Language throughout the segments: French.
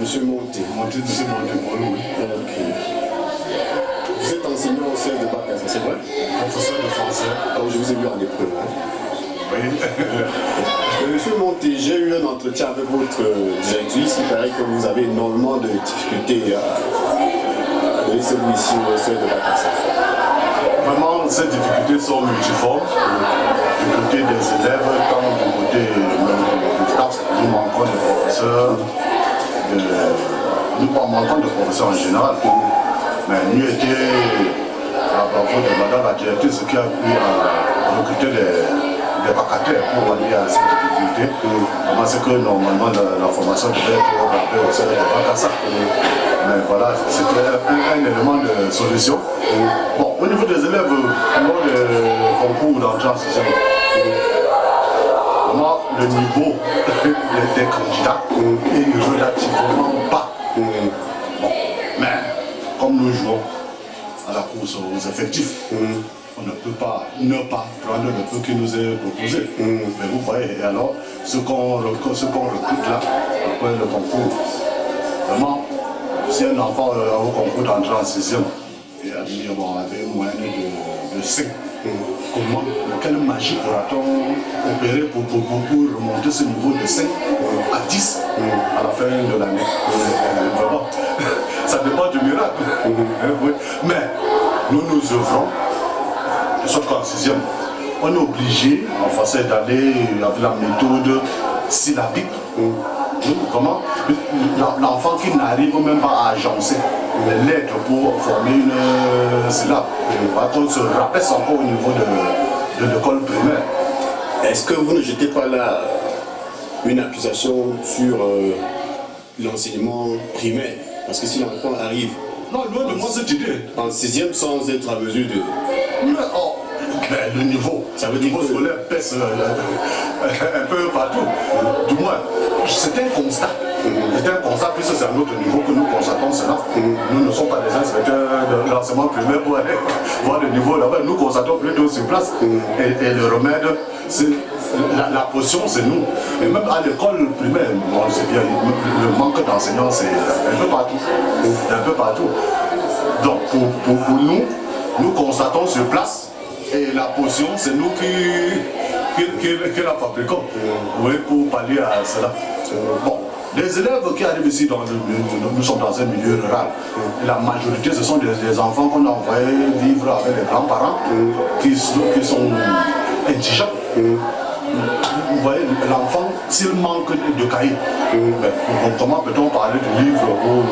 Monsieur Monté. Monsieur Monté, oui. Ok. Vous êtes enseignant au CEF de Bacassa, c'est vrai? Professeur de français. Ah, je vous ai vu en épreuve. Hein? Oui. Monsieur Monté, j'ai eu un entretien avec votre directrice. Il paraît que vous avez énormément de difficultés à donner celui-ci au CEF de Bacassa. Vraiment, ces difficultés sont multiformes. Du côté des élèves, comme du côté du staff, nous manquons de professeurs. Nous manquons de professeurs en général. Mais mieux était la bravo de madame la directrice qui a pu recruter des vacataires pour aller à ces difficultés. Parce que normalement la formation devait être rappelée au sein de Bacassa. Mais voilà, c'était un élément de solution. Bon, au niveau des élèves, lors des concours d'entrée en sixième, vraiment le niveau des candidats est relativement bas. Bon, mais comme nous jouons à la course aux effectifs, on ne peut pas ne pas prendre le peu qui nous est proposé. Mais vous voyez, et alors, ce qu'on recrute là, après le concours, vraiment, si un enfant au concours d'entrée en sixième, et on avait une moyenne de 5, comment, quelle magie pourra-t-on opérer pour remonter ce niveau de 5 à 10 à la fin de l'année? Vraiment, ça dépend du miracle. Mais nous nous œuvrons, de sorte qu'en sixième, on est obligé en français d'aller avec la méthode syllabique. Comment l'enfant qui n'arrive même pas à agencer les lettres pour former une syllabe, par contre, se rabaisse encore au niveau de l'école primaire. Est-ce que vous ne jetez pas là une accusation sur l'enseignement primaire? Parce que si l'enfant arrive non, loin de moi cette idée. En sixième sans être à mesure de... Mais le niveau, ça veut dire que le niveau scolaire pèse un peu partout. Du moins, c'est un constat. C'est un constat, puisque c'est à notre niveau que nous constatons cela. Nous ne sommes pas des inspecteurs de l'enseignement primaire pour aller voir le niveau là-bas. Nous constatons plutôt sur place. Et le remède, c'est la potion, c'est nous. Et même à l'école primaire, on sait bien, le manque d'enseignants, c'est un peu partout. Un peu partout. Donc, pour nous, nous constatons sur place. Et la potion, c'est nous qui la fabriquons, oui, pour pallier à cela. Bon, les élèves qui arrivent ici, nous sommes dans un milieu rural. La majorité, ce sont des enfants qu'on a envoyés vivre avec les grands-parents qui sont indigents. Vous voyez, l'enfant, s'il manque de cahiers, comment peut-on parler de livres ou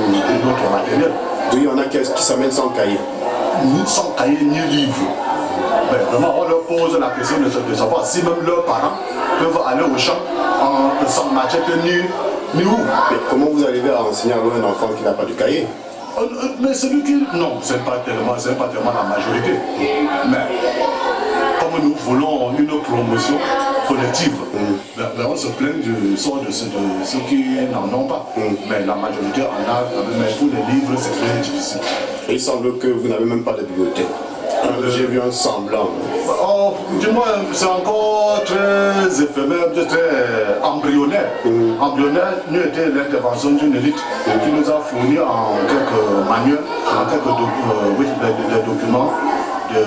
d'autres matériels? Oui, il y en a qui s'amènent sans cahier. Sans cahier ni livre. Ben, vraiment, on leur pose la question de savoir si même leurs parents peuvent aller au champ sans machette ni où. Mais comment vous arrivez à enseigner à un enfant qui n'a pas de cahier? Mais celui qui... Non, ce n'est pas tellement la majorité. Mais comme nous voulons une promotion collective, on se plaint du sort de ceux qui n'en ont pas. Mais la majorité en a, mais pour les livres, c'est très difficile. Et il semble que vous n'avez même pas de bibliothèque. J'ai vu un semblant. Oh, du moins, c'est encore très éphémère, très embryonnaire. Embryonnaire, nous était l'intervention d'une élite qui nous a fourni en quelques manuels, en quelques des documents de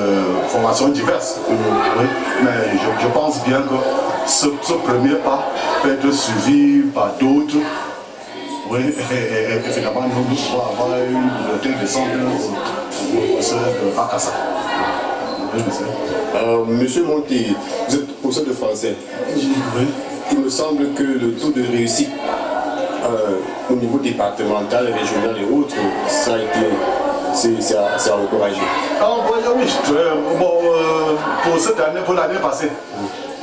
formation diverses. Oui. Mais je pense bien que ce premier pas peut être suivi par d'autres. Oui, et finalement, nous pouvons avoir une bibliothèque de centre de Bacassa. Monsieur Monté, vous êtes professeur de français. Oui. Il me semble que le taux de réussite au niveau départemental, régional et autres, ça a été, c'est à encourager. Oui, bon, pour cette année, pour l'année passée,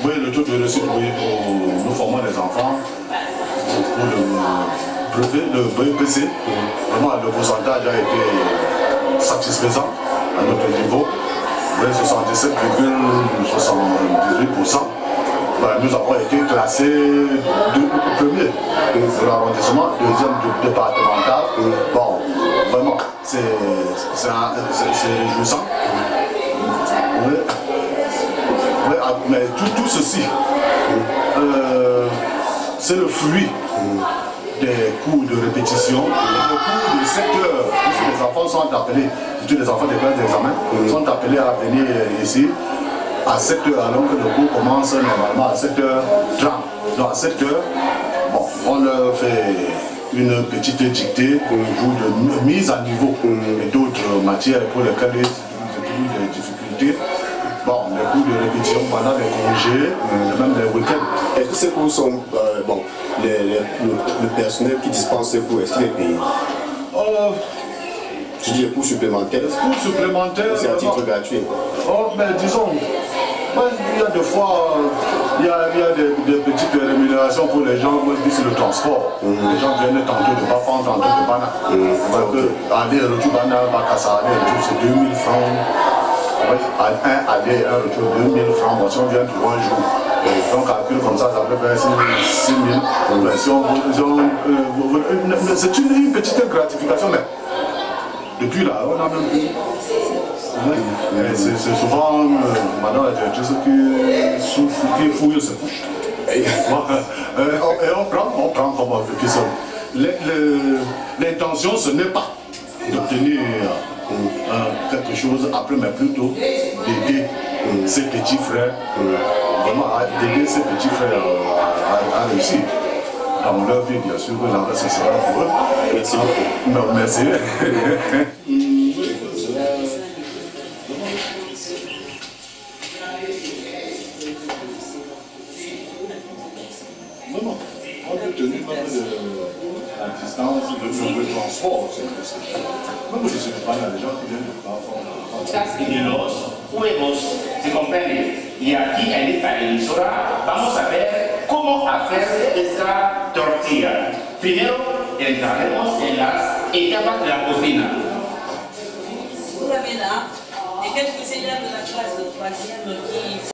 oui, le taux de réussite, oui, nous formons les enfants pour le brevet, le BPC. Vraiment, le pourcentage a été satisfaisant à notre niveau. 77,78%. Nous avons été classés premier de l'arrondissement, deuxième départemental. Bon, vraiment, c'est réjouissant. Oui. Oui, mais tout ceci, c'est le fruit des cours de répétition, des cours de 7 heures, puisque les enfants sont appelés, surtout les enfants des classes d'examen, sont appelés à venir ici à 7 heures, alors que le cours commence normalement à 7h30. Donc à 7 heures, bon, on leur fait une petite dictée pour de mise à niveau et d'autres matières pour lesquelles il y a des difficultés. Bon, les cours de répétition pendant les congés, même les week-ends. Est-ce que ces cours sont, bon, le personnel qui dispense ces cours, est-ce qu'il est payé? Je dis les cours supplémentaires. Cours supplémentaires. C'est à titre gratuit. Oh, mais disons, il y a des fois, il y a des petites rémunérations pour les gens, c'est le transport. Les gens viennent tantôt de Bafan, tantôt de Bana. Aller, retour Bana, Bakassa, aller, retour, c'est 2000 francs. Un aller, un retour, 2000 francs. Si on vient 3 jours, on calcule comme ça peut faire 6 000. C'est une petite gratification, mais depuis là, on a même plus. C'est souvent madame la directrice qui fouille ses couches. Et on prend comme ça. L'intention, ce n'est pas d'obtenir quelque chose après, mais plutôt d'aider ses petits frères, vraiment d'aider ses petits frères à réussir. Dans leur vie, bien sûr, que ce sera pour eux. Merci beaucoup. Non, merci. Non, compte tenu même de la distance, de transport, même je ne sais pas, il y a des gens qui viennent de transport. Y los juegos se comprende. Y aquí en esta emisora vamos a ver cómo hacer esta tortilla. Primero entraremos en las etapas de la cocina. Vous avez là, et quelques élèves de la classe de 3e qui